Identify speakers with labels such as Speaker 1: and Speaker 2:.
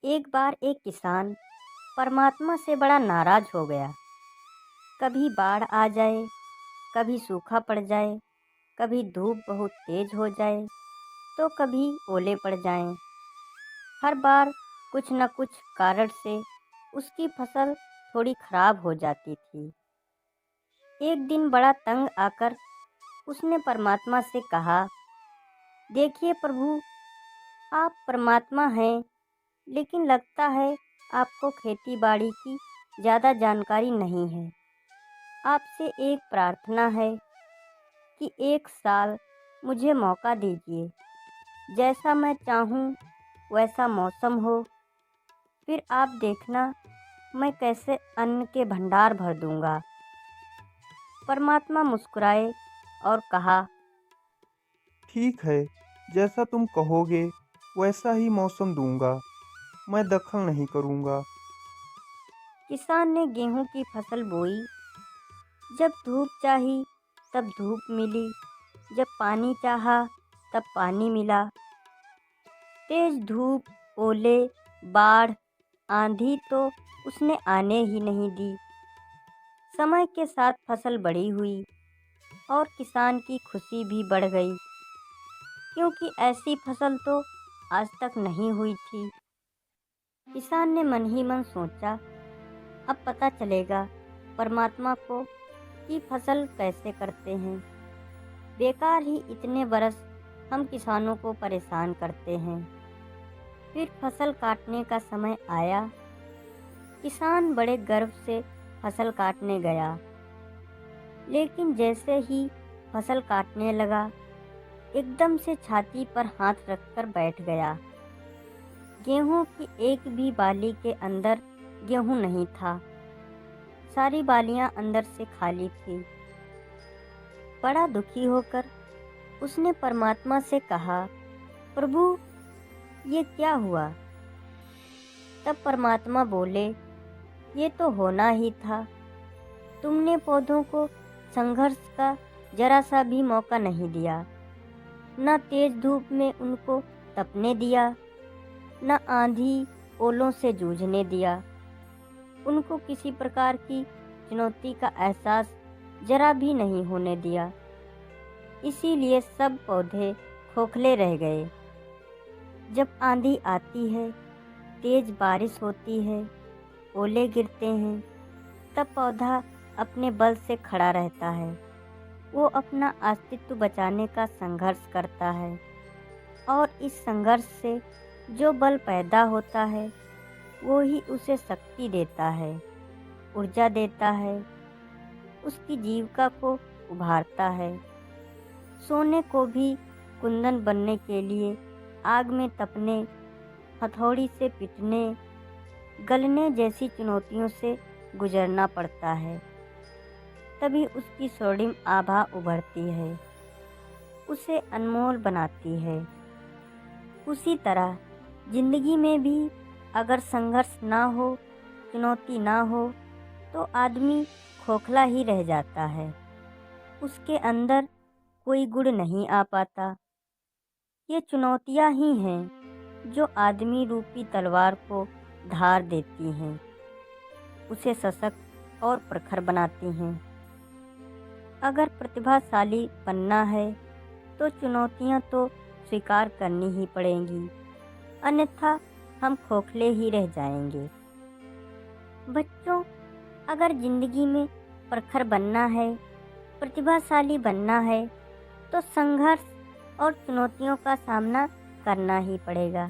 Speaker 1: एक बार एक किसान परमात्मा से बड़ा नाराज हो गया। कभी बाढ़ आ जाए, कभी सूखा पड़ जाए, कभी धूप बहुत तेज हो जाए, तो कभी ओले पड़ जाएं। हर बार कुछ न कुछ कारण से उसकी फसल थोड़ी खराब हो जाती थी। एक दिन बड़ा तंग आकर उसने परमात्मा से कहा, देखिए प्रभु, आप परमात्मा हैं, लेकिन लगता है आपको खेती बाड़ी की ज़्यादा जानकारी नहीं है। आपसे एक प्रार्थना है कि एक साल मुझे मौका दीजिए। जैसा मैं चाहूँ वैसा मौसम हो, फिर आप देखना मैं कैसे अन्न के भंडार भर दूंगा। परमात्मा मुस्कुराए और कहा,
Speaker 2: ठीक है, जैसा तुम कहोगे वैसा ही मौसम दूंगा। मैं दखल नहीं करूंगा।
Speaker 1: किसान ने गेहूं की फसल बोई। जब धूप चाही तब धूप मिली, जब पानी चाहा तब पानी मिला। तेज धूप, ओले, बाढ़, आंधी तो उसने आने ही नहीं दी। समय के साथ फसल बड़ी हुई और किसान की खुशी भी बढ़ गई, क्योंकि ऐसी फसल तो आज तक नहीं हुई थी। किसान ने मन ही मन सोचा, अब पता चलेगा परमात्मा को कि फसल कैसे करते हैं। बेकार ही इतने बरस हम किसानों को परेशान करते हैं। फिर फसल काटने का समय आया। किसान बड़े गर्व से फसल काटने गया, लेकिन जैसे ही फसल काटने लगा, एकदम से छाती पर हाथ रखकर बैठ गया। गेहूं की एक भी बाली के अंदर गेहूं नहीं था। सारी बालियां अंदर से खाली थी। बड़ा दुखी होकर उसने परमात्मा से कहा, प्रभु, ये क्या हुआ? तब परमात्मा बोले, ये तो होना ही था। तुमने पौधों को संघर्ष का जरा सा भी मौका नहीं दिया। न तेज धूप में उनको तपने दिया, न आंधी ओलों से जूझने दिया। उनको किसी प्रकार की चुनौती का एहसास जरा भी नहीं होने दिया। इसीलिए सब पौधे खोखले रह गए। जब आंधी आती है, तेज बारिश होती है, ओले गिरते हैं, तब पौधा अपने बल से खड़ा रहता है। वो अपना अस्तित्व बचाने का संघर्ष करता है, और इस संघर्ष से जो बल पैदा होता है वो ही उसे शक्ति देता है, ऊर्जा देता है, उसकी जीविका को उभारता है। सोने को भी कुंदन बनने के लिए आग में तपने, हथौड़ी से पीटने, गलने जैसी चुनौतियों से गुजरना पड़ता है, तभी उसकी स्वर्णिम आभा उभरती है, उसे अनमोल बनाती है। उसी तरह जिंदगी में भी अगर संघर्ष ना हो, चुनौती ना हो, तो आदमी खोखला ही रह जाता है। उसके अंदर कोई गुण नहीं आ पाता। ये चुनौतियां ही हैं जो आदमी रूपी तलवार को धार देती हैं, उसे सशक्त और प्रखर बनाती हैं। अगर प्रतिभाशाली बनना है तो चुनौतियां तो स्वीकार करनी ही पड़ेंगी, अन्यथा हम खोखले ही रह जाएंगे। बच्चों, अगर जिंदगी में प्रखर बनना है, प्रतिभाशाली बनना है, तो संघर्ष और चुनौतियों का सामना करना ही पड़ेगा।